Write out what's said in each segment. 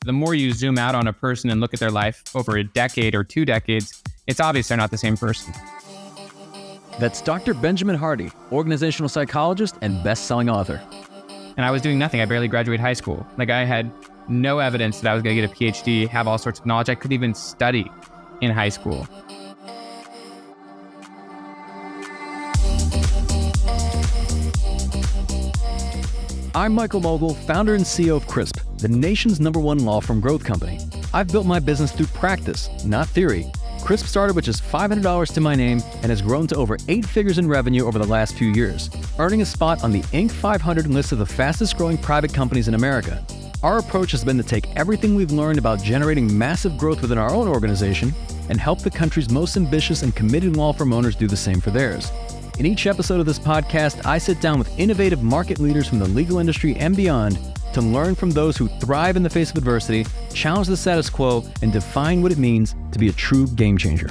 the more you zoom out on a person and look at their life over a decade or 2 decades, it's obvious they're not the same person. That's Dr. Benjamin Hardy, organizational psychologist and best-selling author. And I was doing nothing. I barely graduated high school. Like, I had no evidence that I was going to get a PhD, have all sorts of knowledge. I couldn't even study in high school. I'm Michael Mogill, founder and CEO of CRISP, the nation's #1 law firm growth company. I've built my business through practice, not theory. CRISP started with just $500 to my name and has grown to over 8 figures in revenue over the last few years, earning a spot on the Inc. 500 list of the fastest growing private companies in America. Our approach has been to take everything we've learned about generating massive growth within our own organization and help the country's most ambitious and committed law firm owners do the same for theirs. In each episode of this podcast, I sit down with innovative market leaders from the legal industry and beyond to learn from those who thrive in the face of adversity, challenge the status quo, and define what it means to be a true game changer.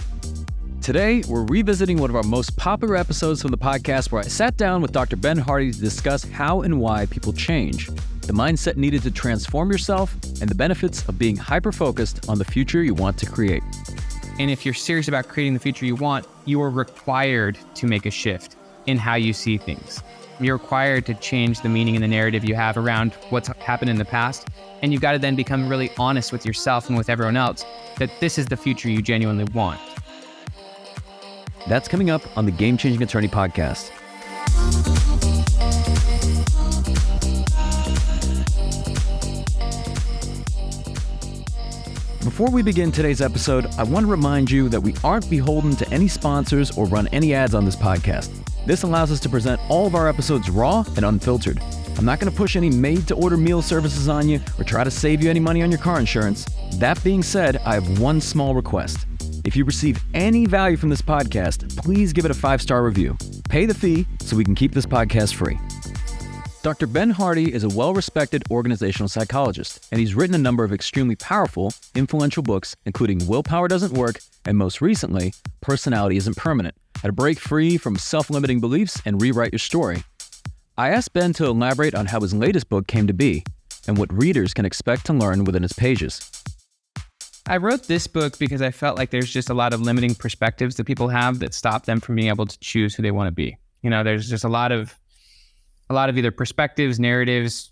Today, we're revisiting one of our most popular episodes from the podcast where I sat down with Dr. Ben Hardy to discuss how and why people change, the mindset needed to transform yourself, and the benefits of being hyper-focused on the future you want to create. And if you're serious about creating the future you want, you are required to make a shift in how you see things. You're required to change the meaning and the narrative you have around what's happened in the past. And you've got to then become really honest with yourself and with everyone else that this is the future you genuinely want. That's coming up on the Game Changing Attorney podcast. Before we begin today's episode, I want to remind you that we aren't beholden to any sponsors or run any ads on this podcast. This allows us to present all of our episodes raw and unfiltered. I'm not going to push any made-to-order meal services on you or try to save you any money on your car insurance. That being said, I have one small request. If you receive any value from this podcast, please give it a 5-star review. Pay the fee so we can keep this podcast free. Dr. Ben Hardy is a well-respected organizational psychologist, and he's written a number of extremely powerful, influential books, including Willpower Doesn't Work, and most recently, Personality Isn't Permanent: How to Break Free from Self-Limiting Beliefs and Rewrite Your Story. I asked Ben to elaborate on how his latest book came to be, and what readers can expect to learn within its pages. I wrote this book because I felt like there's just a lot of limiting perspectives that people have that stop them from being able to choose who they want to be. You know, there's just a lot of either perspectives, narratives,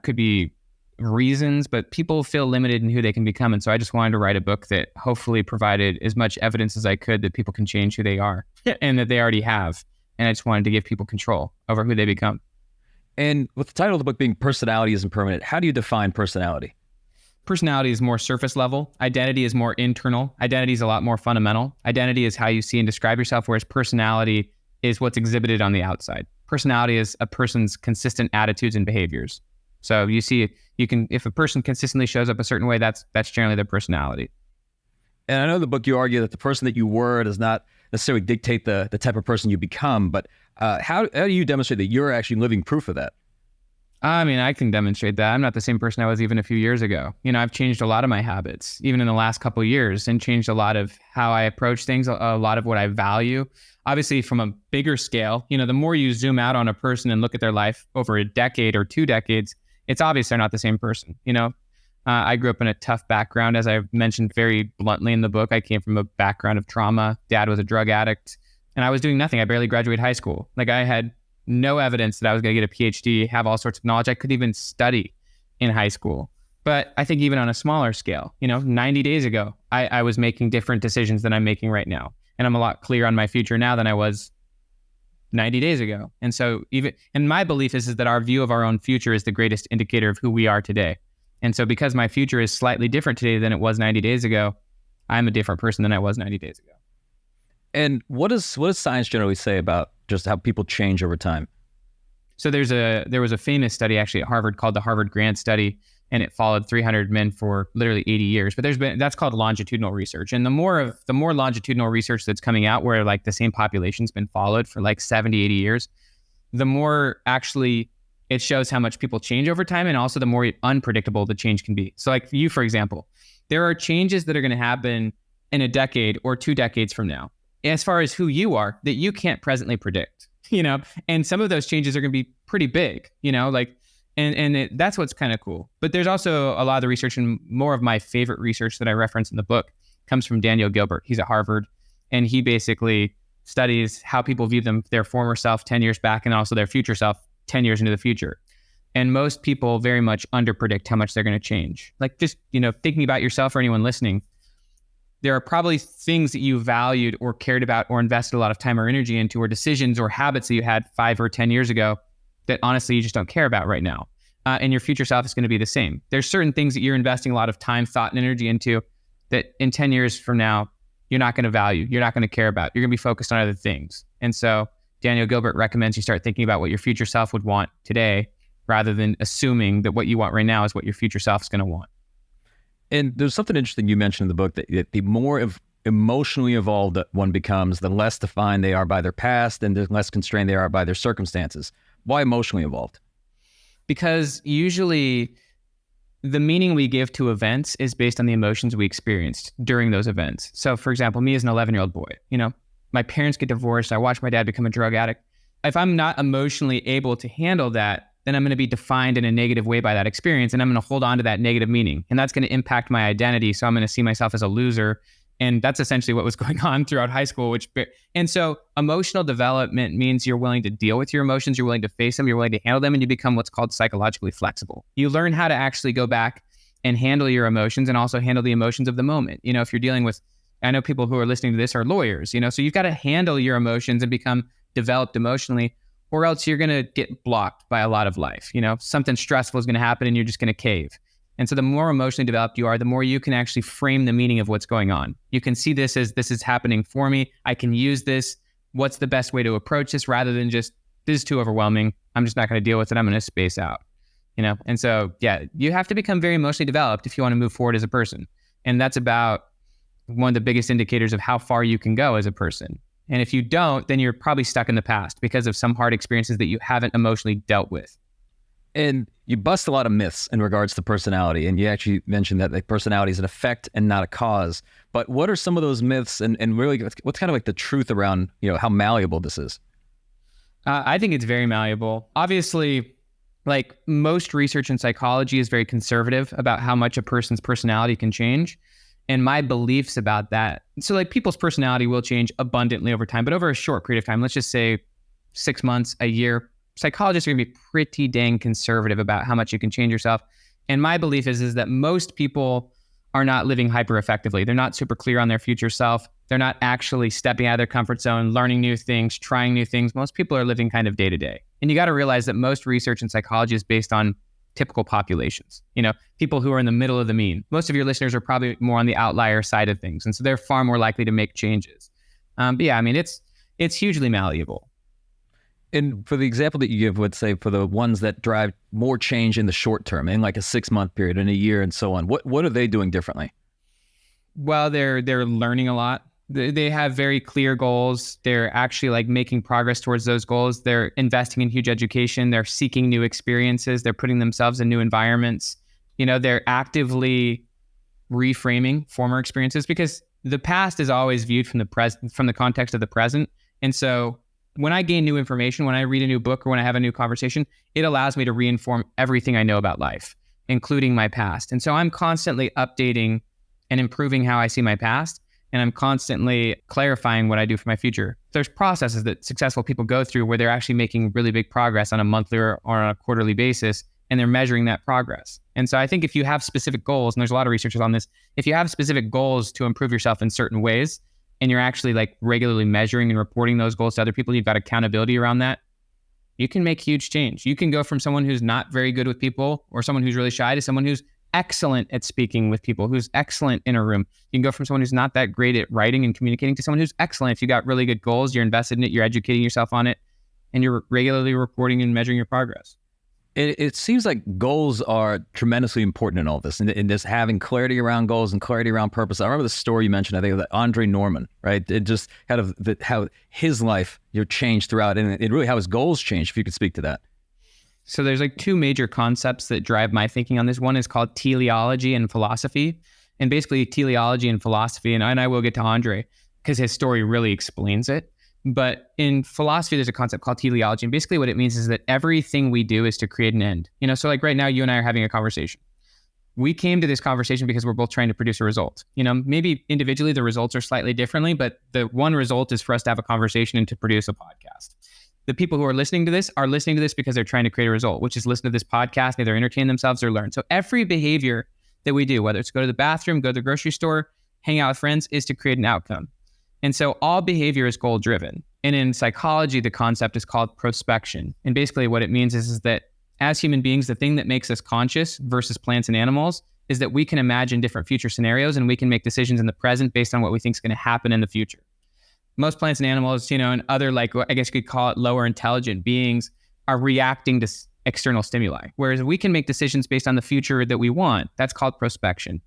could be reasons, but people feel limited in who they can become. And so I just wanted to write a book that hopefully provided as much evidence as I could that people can change who they are and that they already have. And I just wanted to give people control over who they become. And with the title of the book being Personality Isn't Permanent, how do you define personality? Personality is more surface level. Identity is more internal. Identity is a lot more fundamental. Identity is how you see and describe yourself, whereas personality is what's exhibited on the outside. Personality is a person's consistent attitudes and behaviors. So if a person consistently shows up a certain way, that's generally their personality. And I know in the book you argue that the person that you were does not necessarily dictate the type of person you become, but how do you demonstrate that you're actually living proof of that? I mean, I can demonstrate that. I'm not the same person I was even a few years ago. You know, I've changed a lot of my habits, even in the last couple of years, and changed a lot of how I approach things, a lot of what I value. Obviously, from a bigger scale, you know, the more you zoom out on a person and look at their life over a decade or 2 decades, it's obvious they're not the same person. You know, I grew up in a tough background, as I mentioned very bluntly in the book. I came from a background of trauma. Dad was a drug addict, and I was doing nothing. I barely graduated high school. Like, I had no evidence that I was going to get a PhD, have all sorts of knowledge. I couldn't even study in high school. But I think even on a smaller scale, you know, 90 days ago, I was making different decisions than I'm making right now. And I'm a lot clearer on my future now than I was 90 days ago. And so and my belief is that our view of our own future is the greatest indicator of who we are today. And so because my future is slightly different today than it was 90 days ago, I'm a different person than I was 90 days ago. And what does science generally say about just how people change over time? So there was a famous study actually at Harvard called the Harvard Grant Study, and it followed 300 men for literally 80 years. But that's called longitudinal research. And the more longitudinal research that's coming out where like the same population's been followed for like 70, 80 years, the more actually it shows how much people change over time, and also the more unpredictable the change can be. So like you, for example, there are changes that are going to happen in a decade or 2 decades from now, as far as who you are, that you can't presently predict, you know, and some of those changes are going to be pretty big, you know, like That's what's kind of cool. But there's also a lot of the research, and more of my favorite research that I reference in the book comes from Daniel Gilbert. He's at Harvard, and he basically studies how people view their former self 10 years back and also their future self 10 years into the future. And most people very much underpredict how much they're going to change. Like just, thinking about yourself or anyone listening, there are probably things that you valued or cared about or invested a lot of time or energy into, or decisions or habits that you had 5 or 10 years ago that honestly you just don't care about right now. And your future self is going to be the same. There's certain things that you're investing a lot of time, thought, and energy into that in 10 years from now, you're not going to value, you're not going to care about. You're going to be focused on other things. And so Daniel Gilbert recommends you start thinking about what your future self would want today, rather than assuming that what you want right now is what your future self is going to want. And there's something interesting you mentioned in the book, that the more emotionally evolved that one becomes, the less defined they are by their past and the less constrained they are by their circumstances. Why emotionally evolved? Because usually the meaning we give to events is based on the emotions we experienced during those events. So for example, me as an 11-year-old boy, my parents get divorced. I watched my dad become a drug addict. If I'm not emotionally able to handle that, then I'm going to be defined in a negative way by that experience. And I'm going to hold on to that negative meaning. And that's going to impact my identity. So I'm going to see myself as a loser. And that's essentially what was going on throughout high school. And so emotional development means you're willing to deal with your emotions. You're willing to face them. You're willing to handle them. And you become what's called psychologically flexible. You learn how to actually go back and handle your emotions and also handle the emotions of the moment. If you're dealing with, I know people who are listening to this are lawyers, so you've got to handle your emotions and become developed emotionally, or else you're going to get blocked by a lot of life. Something stressful is going to happen and you're just going to cave. And so the more emotionally developed you are, the more you can actually frame the meaning of what's going on. You can see this as, this is happening for me. I can use this. What's the best way to approach this, rather than just, this is too overwhelming. I'm just not going to deal with it. I'm going to space out. And so, yeah, you have to become very emotionally developed if you want to move forward as a person. And that's about one of the biggest indicators of how far you can go as a person. And if you don't, then you're probably stuck in the past because of some hard experiences that you haven't emotionally dealt with. And you bust a lot of myths in regards to personality. And you actually mentioned that personality is an effect and not a cause. But what are some of those myths, and really what's kind of like the truth around, how malleable this is? I think it's very malleable. Obviously, like most research in psychology is very conservative about how much a person's personality can change. And my beliefs about that. So like people's personality will change abundantly over time, but over a short period of time, let's just say 6 months, a year, psychologists are going to be pretty dang conservative about how much you can change yourself. And my belief is that most people are not living hyper effectively. They're not super clear on their future self. They're not actually stepping out of their comfort zone, learning new things, trying new things. Most people are living kind of day to day. And you got to realize that most research in psychology is based on typical populations, people who are in the middle of the mean. Most of your listeners are probably more on the outlier side of things. And so they're far more likely to make changes. But yeah, it's hugely malleable. And for the example that you give, let's say for the ones that drive more change in the short term, in like a 6-month period, in a year and so on, what are they doing differently? Well, they're learning a lot. They have very clear goals. They're actually like making progress towards those goals. They're investing in huge education. They're seeking new experiences. They're putting themselves in new environments. They're actively reframing former experiences, because the past is always viewed from the context of the present. And so when I gain new information, when I read a new book, or when I have a new conversation, it allows me to reinform everything I know about life, including my past. And so I'm constantly updating and improving how I see my past. And I'm constantly clarifying what I do for my future. There's processes that successful people go through where they're actually making really big progress on a monthly or on a quarterly basis, and they're measuring that progress. And so I think if you have specific goals, and there's a lot of researchers on this, if you have specific goals to improve yourself in certain ways, and you're actually like regularly measuring and reporting those goals to other people, you've got accountability around that, you can make huge change. You can go from someone who's not very good with people, or someone who's really shy, to someone who's excellent at speaking with people, who's excellent in a room. You can go from someone who's not that great at writing and communicating to someone who's excellent. If you got really good goals, you're invested in it, you're educating yourself on it, and you're regularly reporting and measuring your progress. It seems like goals are tremendously important in all this, and just having clarity around goals and clarity around purpose. I remember the story you mentioned, I think, of Andre Norman, right? It just kind of how his life changed throughout, and it really how his goals changed, if you could speak to that. So there's like two major concepts that drive my thinking on this. One is called teleology and philosophy. And basically teleology and philosophy, and I will get to Andre because his story really explains it. But in philosophy, there's a concept called teleology. And basically what it means is that everything we do is to create an end. So like right now, you and I are having a conversation. We came to this conversation because we're both trying to produce a result. Maybe individually the results are slightly differently, but the one result is for us to have a conversation and to produce a podcast. The people who are listening to this because they're trying to create a result, which is listen to this podcast, either entertain themselves or learn. So every behavior that we do, whether it's go to the bathroom, go to the grocery store, hang out with friends, is to create an outcome. And so all behavior is goal driven. And in psychology, the concept is called prospection. And basically what it means is that as human beings, the thing that makes us conscious versus plants and animals is that we can imagine different future scenarios and we can make decisions in the present based on what we think is going to happen in the future. Most plants and animals, and other, like, I guess you could call it lower intelligent beings, are reacting to external stimuli. Whereas we can make decisions based on the future that we want. That's called prospection.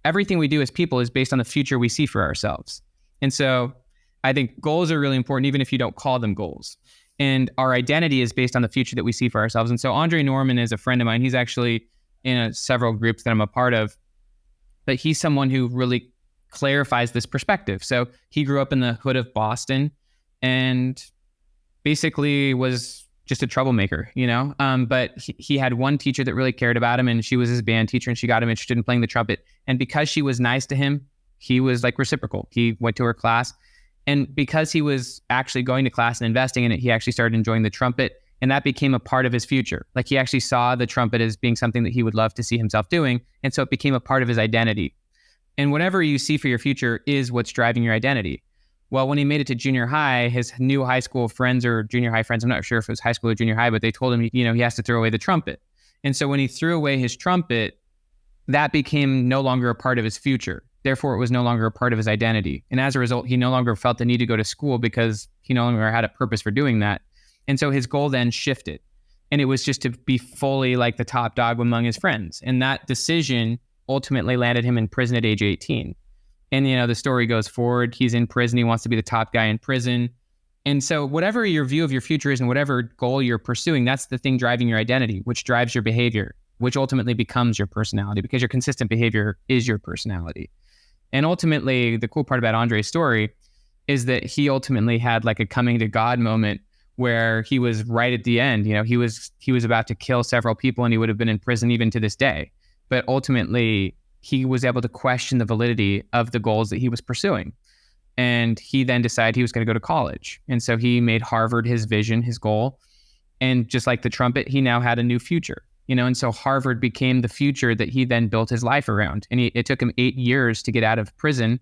Everything we do as people is based on the future we see for ourselves. And so I think goals are really important, even if you don't call them goals. And our identity is based on the future that we see for ourselves. And so Andre Norman is a friend of mine. He's actually in several groups that I'm a part of, but he's someone who really clarifies this perspective. So he grew up in the hood of Boston and basically was just a troublemaker, but he had one teacher that really cared about him, and she was his band teacher, and she got him interested in playing the trumpet. And because she was nice to him, he was like reciprocal. He went to her class. And because he was actually going to class and investing in it, he actually started enjoying the trumpet, and that became a part of his future. Like, he actually saw the trumpet as being something that he would love to see himself doing. And so it became a part of his identity. And whatever you see for your future is what's driving your identity. Well, when he made it to junior high, his new high school friends or junior high friends, I'm not sure if it was high school or junior high, but they told him, he has to throw away the trumpet. And so when he threw away his trumpet, that became no longer a part of his future. Therefore, it was no longer a part of his identity. And as a result, he no longer felt the need to go to school because he no longer had a purpose for doing that. And so his goal then shifted. And it was just to be fully like the top dog among his friends. And that decision ultimately landed him in prison at age 18. And, the story goes forward. He's in prison. He wants to be the top guy in prison. And so whatever your view of your future is and whatever goal you're pursuing, that's the thing driving your identity, which drives your behavior, which ultimately becomes your personality, because your consistent behavior is your personality. And ultimately, the cool part about Andre's story is that he ultimately had like a coming to God moment where he was right at the end. He was about to kill several people, and he would have been in prison even to this day. But ultimately, he was able to question the validity of the goals that he was pursuing. And he then decided he was going to go to college. And so he made Harvard his vision, his goal. And just like the trumpet, he now had a new future. And so Harvard became the future that he then built his life around. And it took him 8 years to get out of prison,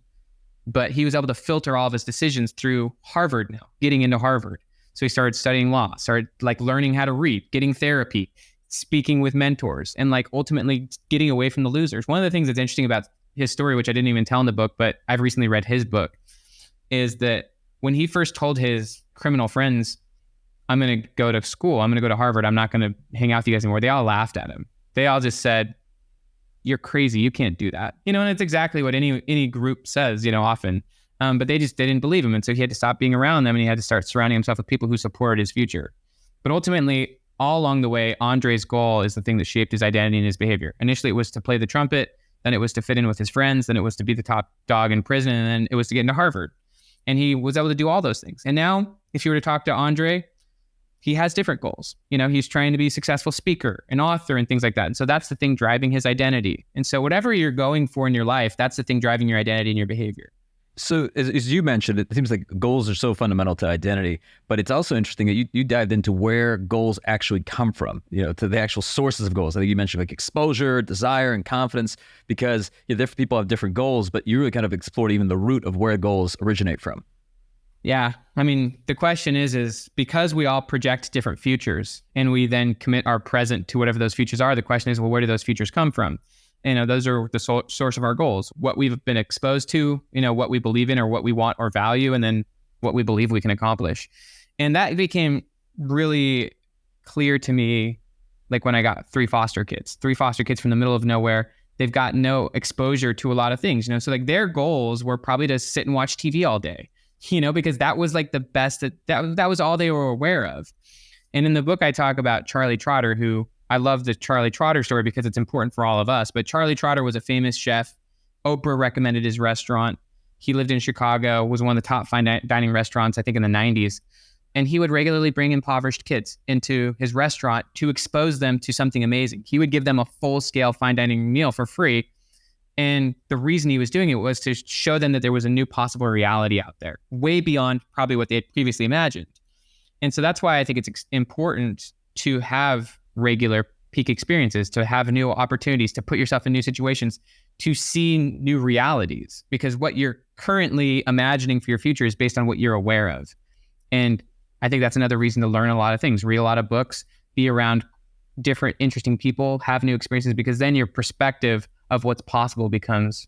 but he was able to filter all of his decisions through Harvard now, getting into Harvard. So he started studying law, started like learning how to read, getting therapy, speaking with mentors, and like ultimately getting away from the losers. One of the things that's interesting about his story, which I didn't even tell in the book, but I've recently read his book, is that when he first told his criminal friends, I'm going to go to school, I'm going to go to Harvard, I'm not going to hang out with you guys anymore, they all laughed at him. They all just said, you're crazy, you can't do that. And it's exactly what any group says, often. But they didn't believe him. And so he had to stop being around them, and he had to start surrounding himself with people who supported his future. But ultimately, all along the way, Andre's goal is the thing that shaped his identity and his behavior. Initially, it was to play the trumpet, then it was to fit in with his friends, then it was to be the top dog in prison, and then it was to get into Harvard. And he was able to do all those things. And now, if you were to talk to Andre, he has different goals. He's trying to be a successful speaker, an author, and things like that. And so that's the thing driving his identity. And so whatever you're going for in your life, that's the thing driving your identity and your behavior. So as you mentioned, it seems like goals are so fundamental to identity, but it's also interesting that you dived into where goals actually come from, to the actual sources of goals. I think you mentioned like exposure, desire, and confidence, because different people have different goals, but you really kind of explored even the root of where goals originate from. Yeah. The question is because we all project different futures and we then commit our present to whatever those futures are, the question is, well, where do those futures come from? Those are the source of our goals, what we've been exposed to, what we believe in or what we want or value, and then what we believe we can accomplish. And that became really clear to me, like when I got three foster kids from the middle of nowhere. They've got no exposure to a lot of things, so like their goals were probably to sit and watch TV all day, because that was like the best, that was all they were aware of. And in the book, I talk about Charlie Trotter, who I love the Charlie Trotter story because it's important for all of us. But Charlie Trotter was a famous chef. Oprah recommended his restaurant. He lived in Chicago, was one of the top fine dining restaurants, I think in the 90s. And he would regularly bring impoverished kids into his restaurant to expose them to something amazing. He would give them a full-scale fine dining meal for free. And the reason he was doing it was to show them that there was a new possible reality out there, way beyond probably what they had previously imagined. And so that's why I think it's important to have regular peak experiences, to have new opportunities, to put yourself in new situations, to see new realities, because what you're currently imagining for your future is based on what you're aware of. And I think that's another reason to learn a lot of things, read a lot of books, be around different interesting people, have new experiences, because then your perspective of what's possible becomes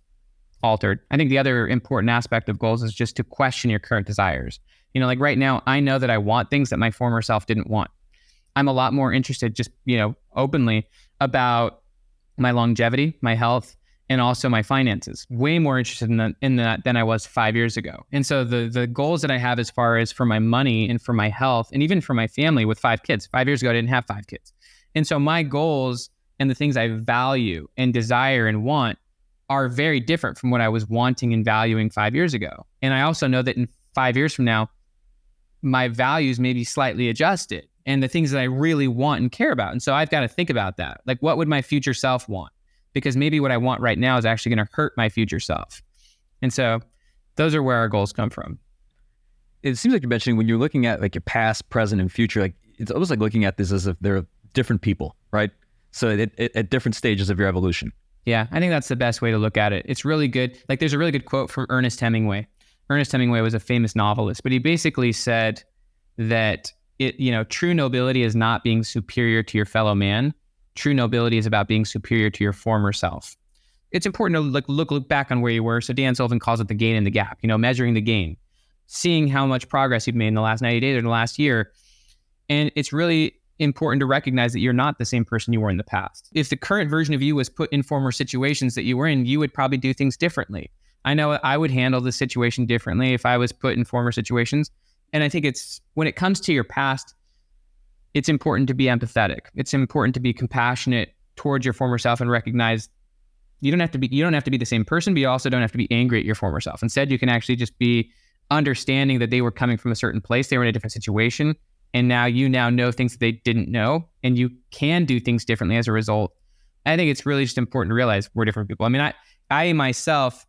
altered. I think the other important aspect of goals is just to question your current desires. Like right now, I know that I want things that my former self didn't want. I'm a lot more interested just, openly about my longevity, my health, and also my finances. Way more interested in that than I was 5 years ago. And so the goals that I have as far as for my money and for my health and even for my family with 5 kids. 5 years ago, I didn't have 5 kids. And so my goals and the things I value and desire and want are very different from what I was wanting and valuing 5 years ago. And I also know that in 5 years from now, my values may be slightly adjusted and the things that I really want and care about. And so I've got to think about that. Like, what would my future self want? Because maybe what I want right now is actually going to hurt my future self. And so those are where our goals come from. It seems like you're mentioning when you're looking at like your past, present, and future, like it's almost like looking at this as if they're different people, right? So at different stages of your evolution. Yeah, I think that's the best way to look at it. It's really good. Like there's a really good quote from Ernest Hemingway. Ernest Hemingway was a famous novelist, but he basically said that true nobility is not being superior to your fellow man. True nobility is about being superior to your former self. It's important to look back on where you were. So Dan Sullivan calls it the gain and the gap, measuring the gain, seeing how much progress you've made in the last 90 days or the last year. And it's really important to recognize that you're not the same person you were in the past. If the current version of you was put in former situations that you were in, you would probably do things differently. I know I would handle the situation differently if I was put in former situations. And I think when it comes to your past, it's important to be empathetic. It's important to be compassionate towards your former self and recognize you don't have to be the same person, but you also don't have to be angry at your former self. Instead, you can actually just be understanding that they were coming from a certain place. They were in a different situation. And now you know things that they didn't know, and you can do things differently as a result. I think it's really just important to realize we're different people. I mean, I myself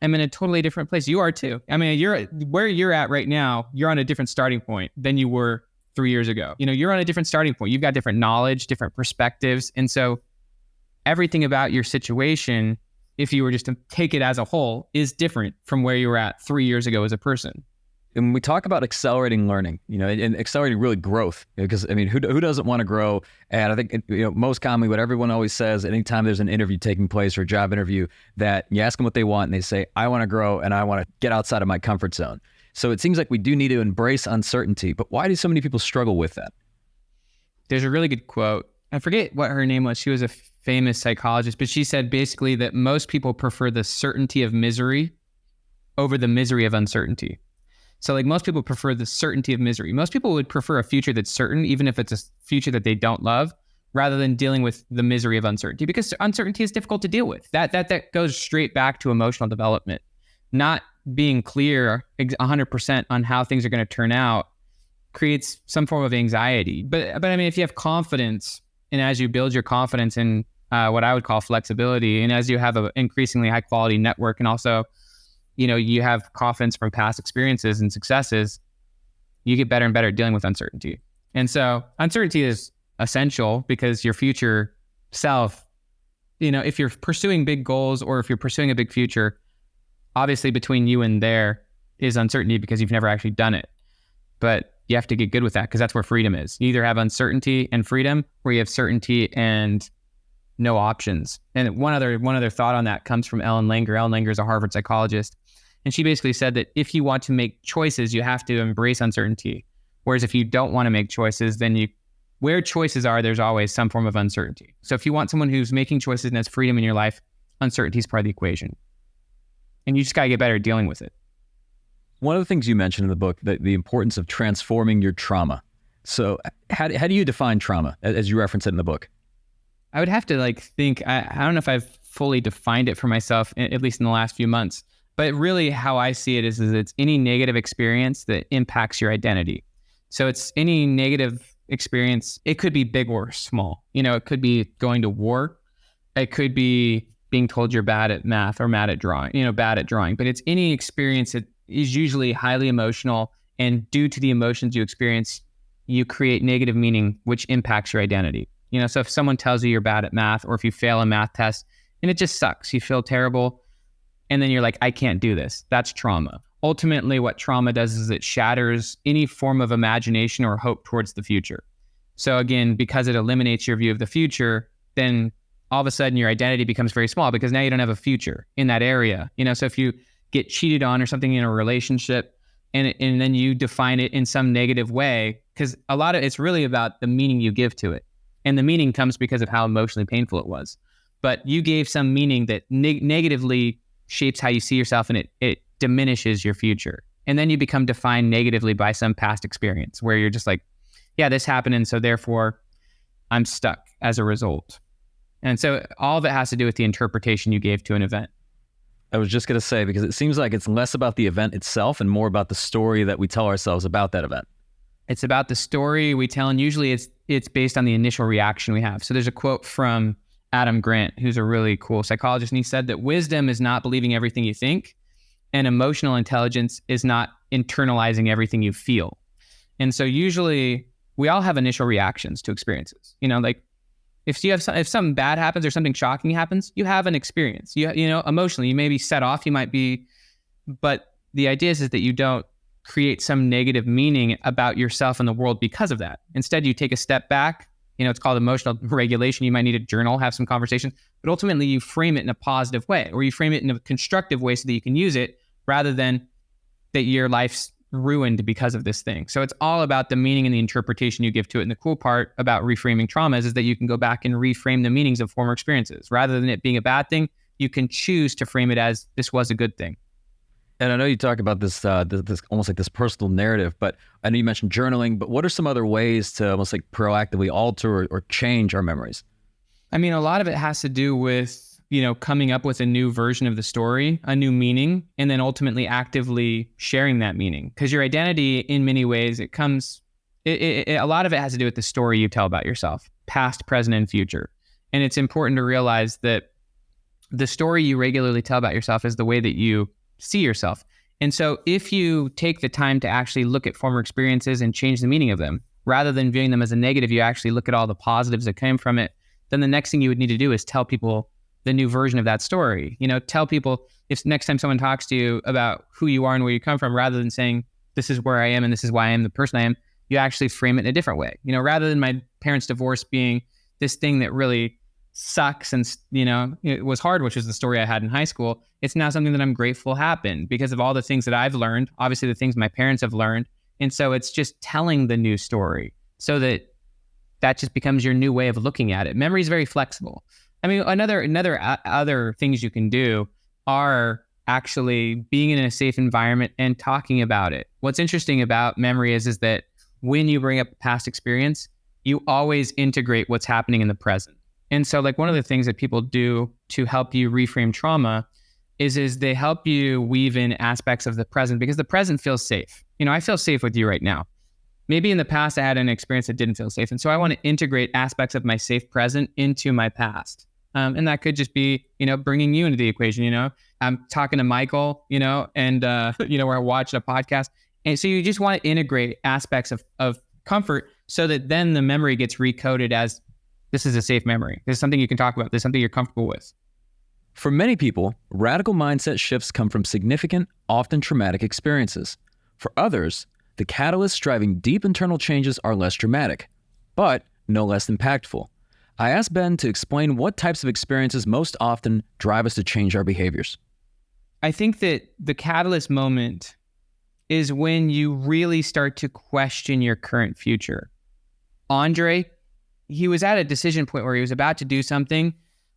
am in a totally different place. You are too. I mean, where you're at right now, you're on a different starting point than you were 3 years ago. You're on a different starting point. You've got different knowledge, different perspectives. And so everything about your situation, if you were just to take it as a whole, is different from where you were at 3 years ago as a person. And when we talk about accelerating learning, and accelerating really growth, because I mean, who doesn't want to grow? And I think, most commonly what everyone always says, anytime there's an interview taking place or a job interview, that you ask them what they want and they say, I want to grow and I want to get outside of my comfort zone. So it seems like we do need to embrace uncertainty, but why do so many people struggle with that? There's a really good quote. I forget what her name was. She was a famous psychologist, but she said basically that most people prefer the certainty of misery over the misery of uncertainty. So like most people prefer the certainty of misery. Most people would prefer a future that's certain, even if it's a future that they don't love, rather than dealing with the misery of uncertainty, because uncertainty is difficult to deal with. That goes straight back to emotional development. Not being clear 100% on how things are going to turn out creates some form of anxiety. But I mean, if you have confidence, and as you build your confidence in what I would call flexibility, and as you have an increasingly high quality network, and also you have confidence from past experiences and successes, you get better and better at dealing with uncertainty. And so uncertainty is essential because your future self, if you're pursuing big goals or if you're pursuing a big future, obviously between you and there is uncertainty because you've never actually done it. But you have to get good with that because that's where freedom is. You either have uncertainty and freedom, or you have certainty and no options. And one other thought on that comes from Ellen Langer. Ellen Langer is a Harvard psychologist. And she basically said that if you want to make choices, you have to embrace uncertainty. Whereas if you don't want to make choices, then where choices are, there's always some form of uncertainty. So if you want someone who's making choices and has freedom in your life, uncertainty is part of the equation. And you just got to get better at dealing with it. One of the things you mentioned in the book, the importance of transforming your trauma. So how do you define trauma as you reference it in the book? I would have to think, I don't know if I've fully defined it for myself, at least in the last few months. But really how I see it is it's any negative experience that impacts your identity. So it's any negative experience. It could be big or small. It could be going to war. It could be being told you're bad at math or bad at drawing. But it's any experience that is usually highly emotional. And due to the emotions you experience, you create negative meaning, which impacts your identity. So if someone tells you you're bad at math, or if you fail a math test and it just sucks, you feel terrible. And then you're like, I can't do this. That's trauma. Ultimately, what trauma does is it shatters any form of imagination or hope towards the future. So again, because it eliminates your view of the future, then all of a sudden your identity becomes very small because now you don't have a future in that area. So if you get cheated on or something in a relationship and then you define it in some negative way, because a lot of it's really about the meaning you give to it. And the meaning comes because of how emotionally painful it was. But you gave some meaning that negatively shapes how you see yourself, and it diminishes your future. And then you become defined negatively by some past experience where you're just like, yeah, this happened, and so therefore I'm stuck as a result. And so all of it has to do with the interpretation you gave to an event. I was just going to say, because it seems like it's less about the event itself and more about the story that we tell ourselves about that event. It's about the story we tell, and usually it's based on the initial reaction we have. So there's a quote from Adam Grant, who's a really cool psychologist, and he said that wisdom is not believing everything you think, and emotional intelligence is not internalizing everything you feel. And so usually we all have initial reactions to experiences. Like if something bad happens or something shocking happens, you have an experience. Emotionally, you may be set off, but the idea is that you don't create some negative meaning about yourself and the world because of that. Instead, you take a step back. It's called emotional regulation. You might need a journal, have some conversations, but ultimately you frame it in a positive way, or you frame it in a constructive way so that you can use it rather than that your life's ruined because of this thing. So it's all about the meaning and the interpretation you give to it. And the cool part about reframing traumas is that you can go back and reframe the meanings of former experiences. Rather than it being a bad thing, you can choose to frame it as this was a good thing. And I know you talk about this almost like this personal narrative, but I know you mentioned journaling, but what are some other ways to almost like proactively alter or change our memories? I mean, a lot of it has to do with, coming up with a new version of the story, a new meaning, and then ultimately actively sharing that meaning. Because your identity, in many ways, a lot of it has to do with the story you tell about yourself, past, present, and future. And it's important to realize that the story you regularly tell about yourself is the way that you see yourself. And so if you take the time to actually look at former experiences and change the meaning of them, rather than viewing them as a negative, you actually look at all the positives that came from it, then the next thing you would need to do is tell people the new version of that story. Tell people, if next time someone talks to you about who you are and where you come from, rather than saying, this is where I am and this is why I am the person I am, you actually frame it in a different way. Rather than my parents' divorce being this thing that really sucks and it was hard, which is the story I had in high school, it's now something that I'm grateful happened because of all the things that I've learned, obviously the things my parents have learned. And so it's just telling the new story so that just becomes your new way of looking at it. Memory is very flexible. I mean, other things you can do are actually being in a safe environment and talking about it. What's interesting about memory is that when you bring up a past experience, you always integrate what's happening in the present. And so like one of the things that people do to help you reframe trauma is they help you weave in aspects of the present because the present feels safe. I feel safe with you right now. Maybe in the past I had an experience that didn't feel safe. And so I want to integrate aspects of my safe present into my past. And that could just be, bringing you into the equation, I'm talking to Michael, and, we're watching a podcast. And so you just want to integrate aspects of comfort so that then the memory gets recoded as this is a safe memory. This is something you can talk about. This is something you're comfortable with. For many people, radical mindset shifts come from significant, often traumatic experiences. For others, the catalysts driving deep internal changes are less dramatic, but no less impactful. I asked Ben to explain what types of experiences most often drive us to change our behaviors. I think that the catalyst moment is when you really start to question your current future. Andre, he was at a decision point where he was about to do something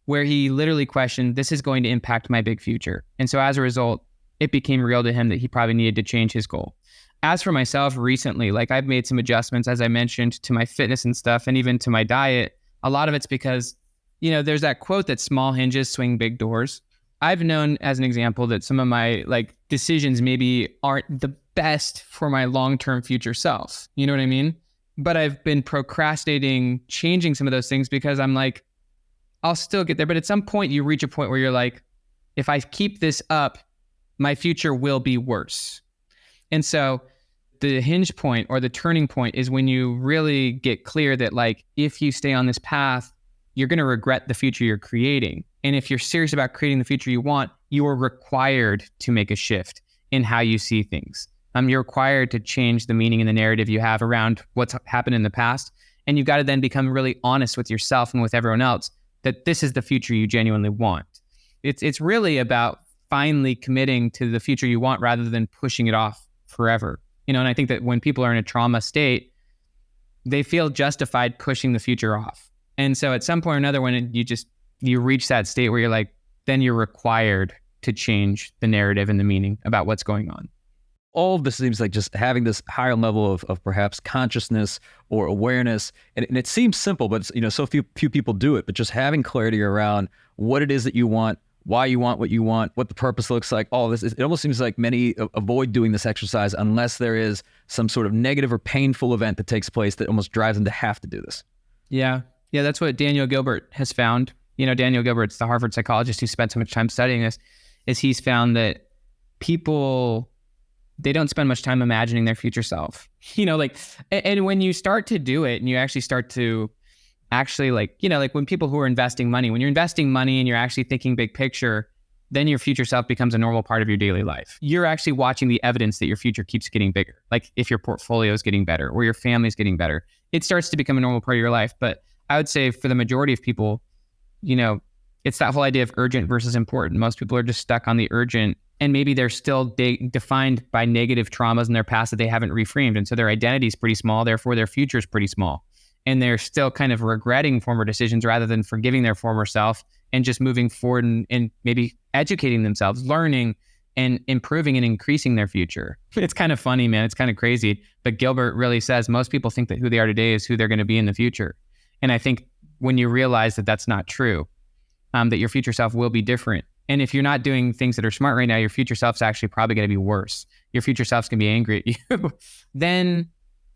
where he literally questioned, this is going to impact my big future. And so as a result, it became real to him that he probably needed to change his goal. As for myself recently, like I've made some adjustments, as I mentioned, to my fitness and stuff, and even to my diet. A lot of it's because, there's that quote that small hinges swing big doors. I've known as an example that some of my like decisions maybe aren't the best for my long-term future self. You know what I mean? But I've been procrastinating changing some of those things because I'm like, I'll still get there. But at some point you reach a point where you're like, if I keep this up, my future will be worse. And so the hinge point or the turning point is when you really get clear that like, if you stay on this path, you're going to regret the future you're creating. And if you're serious about creating the future you want, you are required to make a shift in how you see things. You're required to change the meaning and the narrative you have around what's happened in the past. And you've got to then become really honest with yourself and with everyone else that this is the future you genuinely want. It's really about finally committing to the future you want rather than pushing it off forever. And I think that when people are in a trauma state, they feel justified pushing the future off. And so at some point or another, when you reach that state where you're like, then you're required to change the narrative and the meaning about what's going on. All of this seems like just having this higher level of perhaps consciousness or awareness. And it seems simple, but so few people do it. But just having clarity around what it is that you want, why you want what you want, what the purpose looks like, all of this. It almost seems like many avoid doing this exercise unless there is some sort of negative or painful event that takes place that almost drives them to have to do this. Yeah, that's what Daniel Gilbert has found. Daniel Gilbert's the Harvard psychologist who spent so much time studying this, is he's found that people, they don't spend much time imagining their future self. And when you start to do it and you actually start to like when people who are investing money, when you're investing money and you're actually thinking big picture, then your future self becomes a normal part of your daily life. You're actually watching the evidence that your future keeps getting bigger. Like if your portfolio is getting better or your family's getting better, it starts to become a normal part of your life. But I would say for the majority of people, it's that whole idea of urgent versus important. Most people are just stuck on the urgent, and maybe they're still defined by negative traumas in their past that they haven't reframed. And so their identity is pretty small, therefore their future is pretty small. And they're still kind of regretting former decisions rather than forgiving their former self and just moving forward and maybe educating themselves, learning and improving and increasing their future. It's kind of funny, man. It's kind of crazy. But Gilbert really says most people think that who they are today is who they're going to be in the future. And I think when you realize that that's not true, that your future self will be different. And if you're not doing things that are smart right now, your future self's actually probably going to be worse. Your future self's going to be angry at you. Then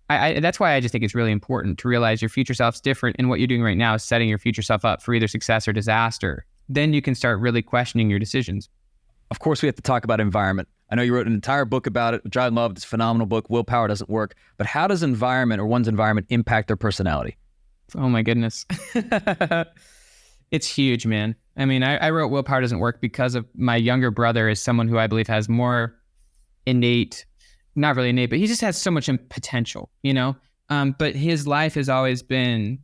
that's why I just think it's really important to realize your future self's different, and what you're doing right now is setting your future self up for either success or disaster. Then you can start really questioning your decisions. Of course, we have to talk about environment. I know you wrote an entire book about it, which I loved. It's a phenomenal book. Willpower Doesn't Work. But how does environment or one's environment impact their personality? Oh my goodness. It's huge, man. I mean, I wrote Willpower Doesn't Work because of my younger brother is someone who I believe has more innate, not really innate, but he just has so much potential, but his life has always been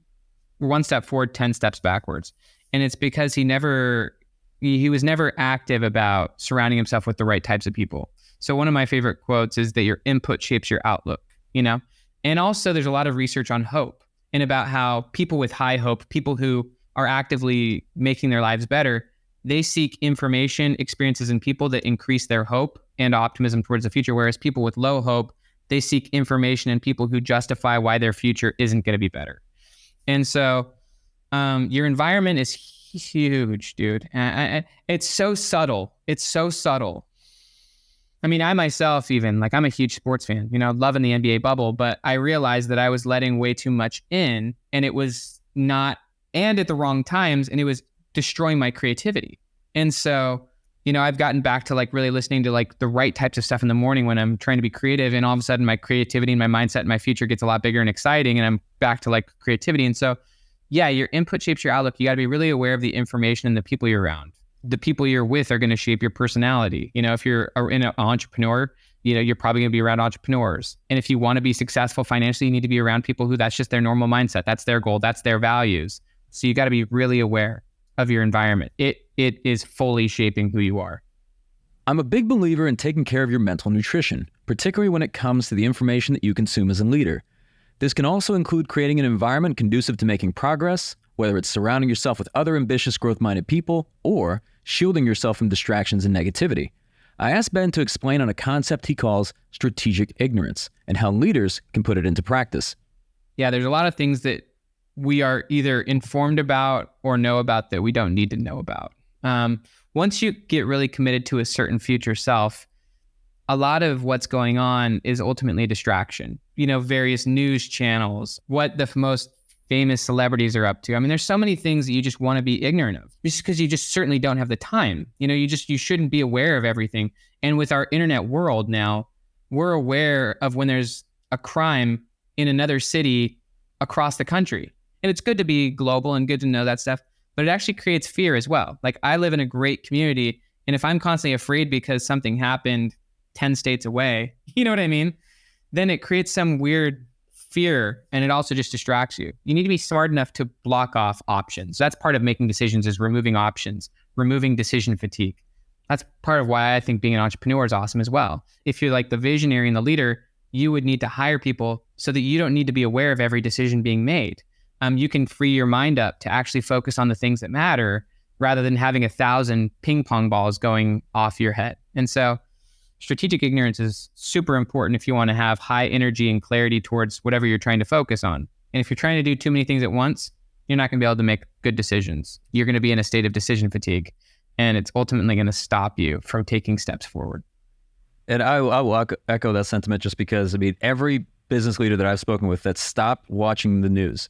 one step forward, 10 steps backwards. And it's because he was never active about surrounding himself with the right types of people. So one of my favorite quotes is that your input shapes your outlook, and also there's a lot of research on hope and about how people with high hope, people who are actively making their lives better, they seek information, experiences, and people that increase their hope and optimism towards the future. Whereas people with low hope, they seek information and people who justify why their future isn't going to be better. And so your environment is huge, dude. It's so subtle. I mean, I myself even, I'm a huge sports fan, loving the NBA bubble, but I realized that I was letting way too much in, and it was not, and at the wrong times, and it was destroying my creativity. And so, I've gotten back to really listening to the right types of stuff in the morning when I'm trying to be creative, and all of a sudden my creativity and my mindset and my future gets a lot bigger and exciting, and I'm back to creativity. And so, yeah, your input shapes your outlook. You got to be really aware of the information and the people you're around. The people you're with are going to shape your personality. If you're an entrepreneur, you're probably going to be around entrepreneurs. And if you want to be successful financially, you need to be around people who that's just their normal mindset. That's their goal. That's their values. So you got to be really aware of your environment. It is fully shaping who you are. I'm a big believer in taking care of your mental nutrition, particularly when it comes to the information that you consume as a leader. This can also include creating an environment conducive to making progress, whether it's surrounding yourself with other ambitious, growth-minded people or shielding yourself from distractions and negativity. I asked Ben to explain on a concept he calls strategic ignorance and how leaders can put it into practice. Yeah, there's a lot of things that we are either informed about or know about that we don't need to know about. once you get really committed to a certain future self, a lot of what's going on is ultimately a distraction. Various news channels, what the most famous celebrities are up to. I mean, there's so many things that you just want to be ignorant of just because you just certainly don't have the time. You shouldn't be aware of everything. And with our internet world now, we're aware of when there's a crime in another city across the country. And it's good to be global and good to know that stuff, but it actually creates fear as well. Like, I live in a great community, and if I'm constantly afraid because something happened 10 states away, you know what I mean? Then it creates some weird fear, and it also just distracts you. You need to be smart enough to block off options. That's part of making decisions, is removing options, removing decision fatigue. That's part of why I think being an entrepreneur is awesome as well. If you're like the visionary and the leader, you would need to hire people so that you don't need to be aware of every decision being made. You can free your mind up to actually focus on the things that matter rather than having 1,000 ping pong balls going off your head. And so strategic ignorance is super important if you want to have high energy and clarity towards whatever you're trying to focus on. And if you're trying to do too many things at once, you're not going to be able to make good decisions. You're going to be in a state of decision fatigue, and it's ultimately going to stop you from taking steps forward. And I will echo that sentiment, just because, every business leader that I've spoken with that stopped watching the news,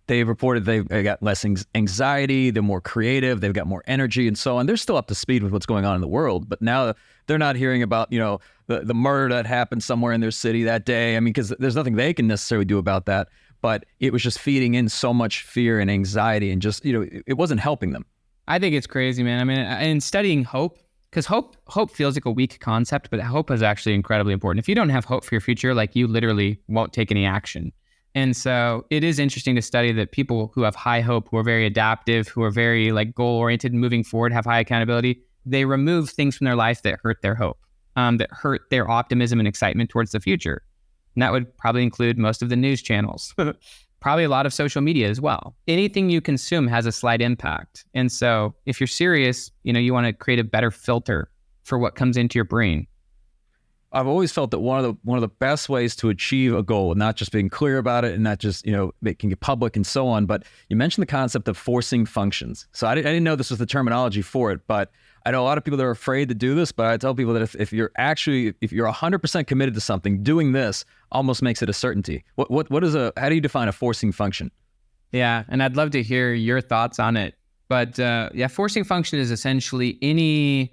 they've reported they've got less anxiety, they're more creative, they've got more energy and so on. They're still up to speed with what's going on in the world, but now they're not hearing about, the murder that happened somewhere in their city that day. Because there's nothing they can necessarily do about that, but it was just feeding in so much fear and anxiety, and just, it wasn't helping them. I think it's crazy, man. In studying hope, because hope feels like a weak concept, but hope is actually incredibly important. If you don't have hope for your future, like, you literally won't take any action. And so it is interesting to study that people who have high hope, who are very adaptive, who are very goal-oriented and moving forward, have high accountability, they remove things from their life that hurt their hope, that hurt their optimism and excitement towards the future. And that would probably include most of the news channels, probably a lot of social media as well. Anything you consume has a slight impact. And so if you're serious, you want to create a better filter for what comes into your brain. I've always felt that one of the best ways to achieve a goal, not just being clear about it and not just, making it public and so on, but you mentioned the concept of forcing functions. So I didn't know this was the terminology for it, but I know a lot of people that are afraid to do this, but I tell people that if you're 100% committed to something, doing this almost makes it a certainty. How do you define a forcing function? Yeah, and I'd love to hear your thoughts on it. But forcing function is essentially any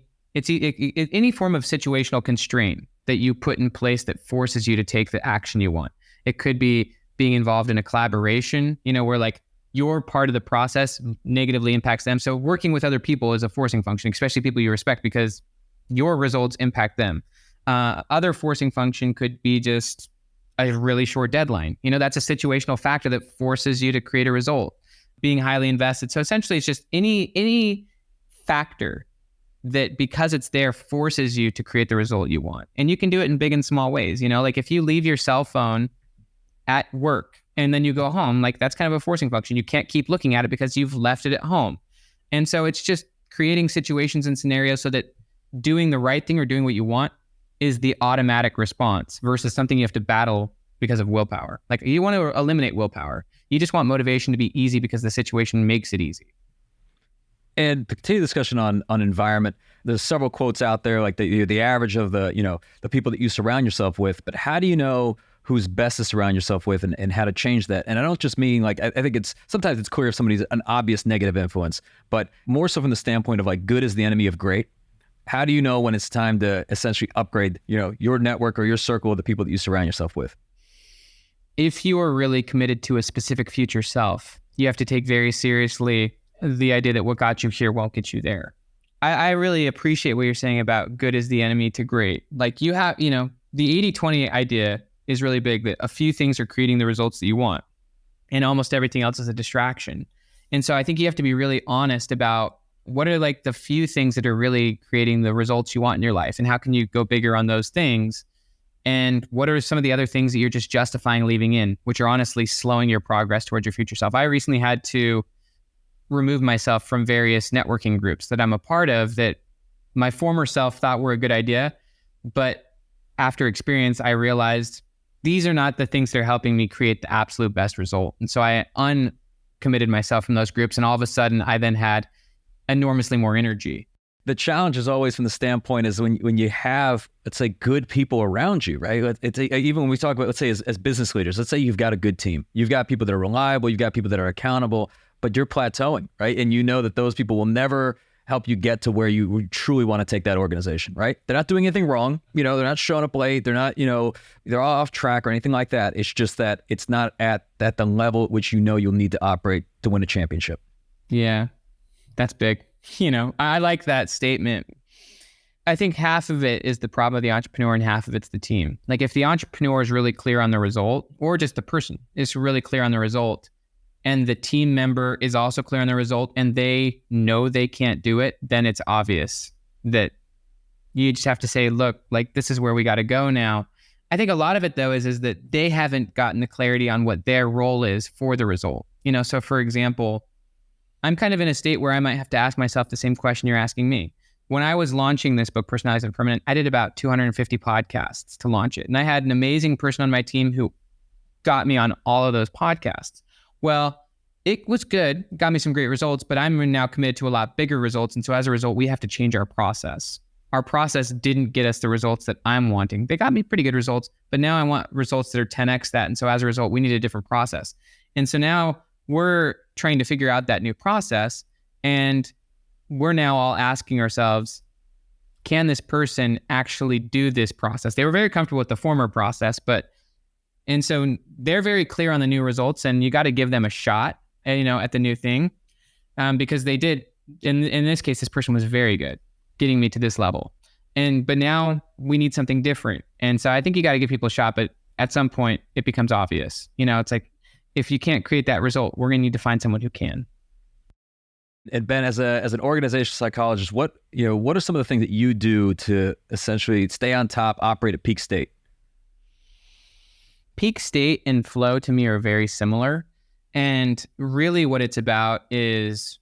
form of situational constraint that you put in place that forces you to take the action you want. It could be being involved in a collaboration, where your part of the process negatively impacts them. So working with other people is a forcing function, especially people you respect, because your results impact them. Other forcing function could be just a really short deadline. That's a situational factor that forces you to create a result. Being highly invested. So essentially it's just any factor that, because it's there, forces you to create the result you want. And you can do it in big and small ways. If you leave your cell phone at work and then you go home, that's kind of a forcing function. You can't keep looking at it because you've left it at home. And so it's just creating situations and scenarios so that doing the right thing or doing what you want is the automatic response versus something you have to battle because of willpower. You want to eliminate willpower. You just want motivation to be easy because the situation makes it easy. And to continue the discussion on environment, there's several quotes out there, like the average of the people that you surround yourself with. But how do you know who's best to surround yourself with, and how to change that? And I don't just mean I think sometimes it's clear if somebody's an obvious negative influence, but more so from the standpoint of good is the enemy of great. How do you know when it's time to essentially upgrade, your network or your circle of the people that you surround yourself with? If you are really committed to a specific future self, you have to take very seriously the idea that what got you here won't get you there. I really appreciate what you're saying about good is the enemy to great. You have, the 80-20 idea is really big, that a few things are creating the results that you want and almost everything else is a distraction. And so I think you have to be really honest about what are the few things that are really creating the results you want in your life, and how can you go bigger on those things? And what are some of the other things that you're just justifying leaving in, which are honestly slowing your progress towards your future self? I recently had to remove myself from various networking groups that I'm a part of that my former self thought were a good idea. But after experience, I realized these are not the things that are helping me create the absolute best result. And so I uncommitted myself from those groups. And all of a sudden, I then had enormously more energy. the challenge is always from the standpoint is when you have, let's say, good people around you, right? Even when we talk about, let's say, as business leaders, let's say you've got a good team. You've got people that are reliable. You've got people that are accountable, but you're plateauing, right? And you know that those people will never help you get to where you truly want to take that organization, right? They're not doing anything wrong. They're not showing up late. They're not, they're all off track or anything like that. It's just that it's not at the level at which you'll need to operate to win a championship. Yeah, that's big. I like that statement. I think half of it is the problem of the entrepreneur and half of it's the team. Like if the entrepreneur is really clear on the result, or just the person is really clear on the result, and the team member is also clear on the result and they know they can't do it, then it's obvious that you just have to say, look, like this is where we got to go now. I think a lot of it though is that they haven't gotten the clarity on what their role is for the result. So for example, I'm kind of in a state where I might have to ask myself the same question you're asking me. When I was launching this book, Personalized and Permanent, I did about 250 podcasts to launch it. And I had an amazing person on my team who got me on all of those podcasts. Well, it was good, got me some great results, but I'm now committed to a lot bigger results. And so as a result, we have to change our process. Our process didn't get us the results that I'm wanting. They got me pretty good results, but now I want results that are 10x that. And so as a result, we need a different process. And so now we're trying to figure out that new process. And we're now all asking ourselves, can this person actually do this process? They were very comfortable with the former process, and so they're very clear on the new results, and you got to give them a shot, at the new thing, because they did. In this case, this person was very good getting me to this level, but now we need something different. And so I think you got to give people a shot, but at some point it becomes obvious. It's like if you can't create that result, we're going to need to find someone who can. And Ben, as an organizational psychologist, what are some of the things that you do to essentially stay on top, operate at peak state? Peak state and flow to me are very similar. And really what it's about is,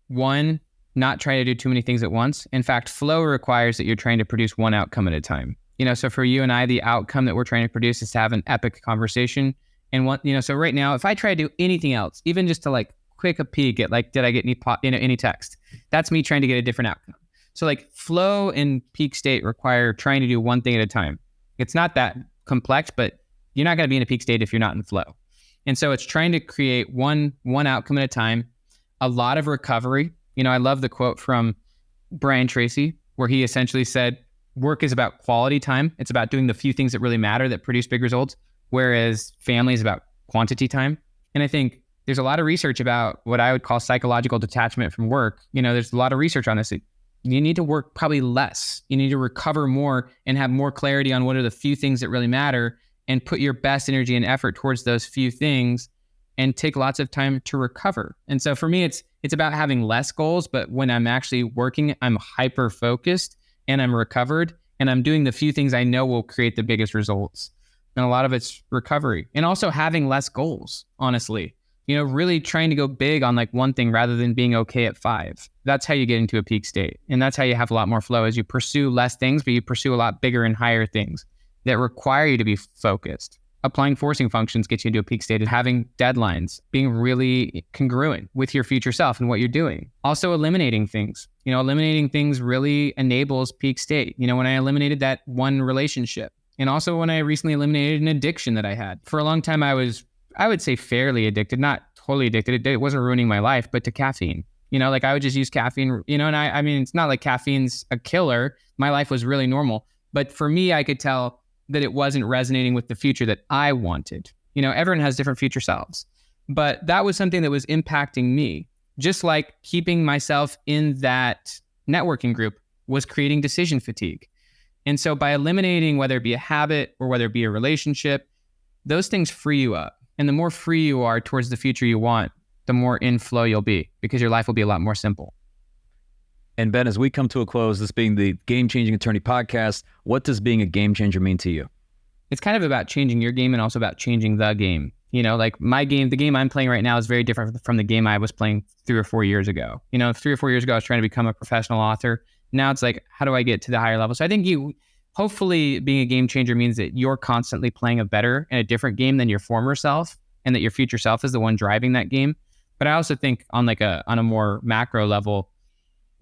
one, not try to do too many things at once. In fact, flow requires that you're trying to produce one outcome at a time. So for you and I, the outcome that we're trying to produce is to have an epic conversation. And so right now, if I try to do anything else, even just to quick a peek at did I get any text? That's me trying to get a different outcome. So flow and peak state require trying to do one thing at a time. It's not that complex, but you're not going to be in a peak state if you're not in flow. And so it's trying to create one outcome at a time, a lot of recovery. I love the quote from Brian Tracy, where he essentially said, work is about quality time. It's about doing the few things that really matter that produce big results, whereas family is about quantity time. And I think there's a lot of research about what I would call psychological detachment from work. There's a lot of research on this. You need to work probably less. You need to recover more and have more clarity on what are the few things that really matter, and put your best energy and effort towards those few things and take lots of time to recover. And so for me, it's about having less goals, but when I'm actually working, I'm hyper focused and I'm recovered and I'm doing the few things I know will create the biggest results. And a lot of it's recovery, and also having less goals, honestly. Really trying to go big on one thing rather than being okay at 5. That's how you get into a peak state. And that's how you have a lot more flow, as you pursue less things, but you pursue a lot bigger and higher things that require you to be focused. Applying forcing functions gets you into a peak state, and having deadlines, being really congruent with your future self and what you're doing. Also eliminating things. Eliminating things really enables peak state. When I eliminated that one relationship, and also when I recently eliminated an addiction that I had. For a long time, I would say fairly addicted, not totally addicted. It wasn't ruining my life, but to caffeine. I would just use caffeine, and I mean, it's not like caffeine's a killer. My life was really normal. But for me, I could tell that it wasn't resonating with the future that I wanted. Everyone has different future selves, but that was something that was impacting me. Just like keeping myself in that networking group was creating decision fatigue. And so by eliminating, whether it be a habit or whether it be a relationship, those things free you up. And the more free you are towards the future you want, the more in flow you'll be, because your life will be a lot more simple. And Ben, as we come to a close, this being the Game Changing Attorney podcast, what does being a game changer mean to you? It's kind of about changing your game and also about changing the game. My game, the game I'm playing right now is very different from the game I was playing 3 or 4 years ago. 3 or 4 years ago, I was trying to become a professional author. Now it's how do I get to the higher level? So I think hopefully being a game changer means that you're constantly playing a better and a different game than your former self, and that your future self is the one driving that game. But I also think on a more macro level,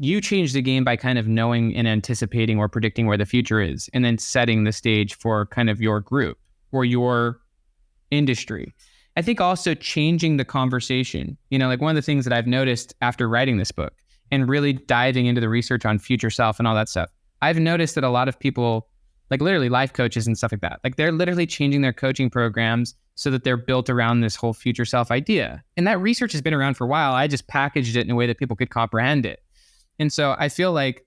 you change the game by kind of knowing and anticipating or predicting where the future is, and then setting the stage for kind of your group or your industry. I think also changing the conversation. Like one of the things that I've noticed after writing this book and really diving into the research on future self and all that stuff, I've noticed that a lot of people, like literally life coaches and stuff like that, like they're literally changing their coaching programs so that they're built around this whole future self idea. And that research has been around for a while. I just packaged it in a way that people could comprehend it. And so I feel like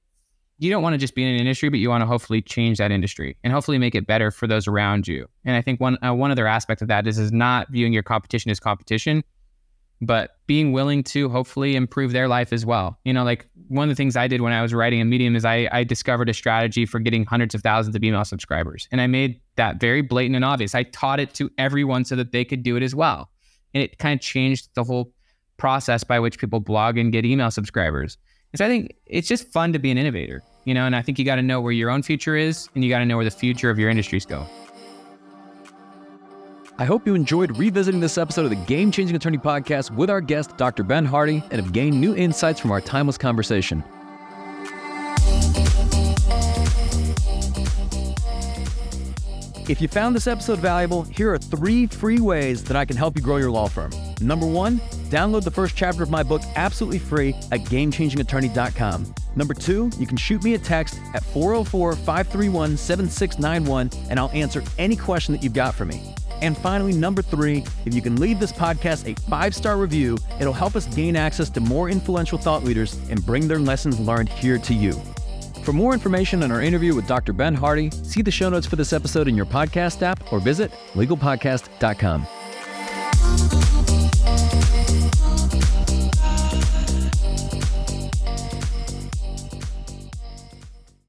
you don't want to just be in an industry, but you want to hopefully change that industry and hopefully make it better for those around you. And I think one other aspect of that is not viewing your competition as competition, but being willing to hopefully improve their life as well. Like one of the things I did when I was writing a Medium is I discovered a strategy for getting hundreds of thousands of email subscribers. And I made that very blatant and obvious. I taught it to everyone so that they could do it as well. And it kind of changed the whole process by which people blog and get email subscribers. And so I think it's just fun to be an innovator, and I think you got to know where your own future is, and you got to know where the future of your industries go. I hope you enjoyed revisiting this episode of the Game Changing Attorney Podcast with our guest, Dr. Ben Hardy, and have gained new insights from our timeless conversation. If you found this episode valuable, here are 3 free ways that I can help you grow your law firm. Number 1, download the first chapter of my book absolutely free at GameChangingAttorney.com. Number 2, you can shoot me a text at 404-531-7691 and I'll answer any question that you've got for me. And finally, number 3, if you can leave this podcast a 5-star review, it'll help us gain access to more influential thought leaders and bring their lessons learned here to you. For more information on our interview with Dr. Ben Hardy, see the show notes for this episode in your podcast app or visit legalpodcast.com.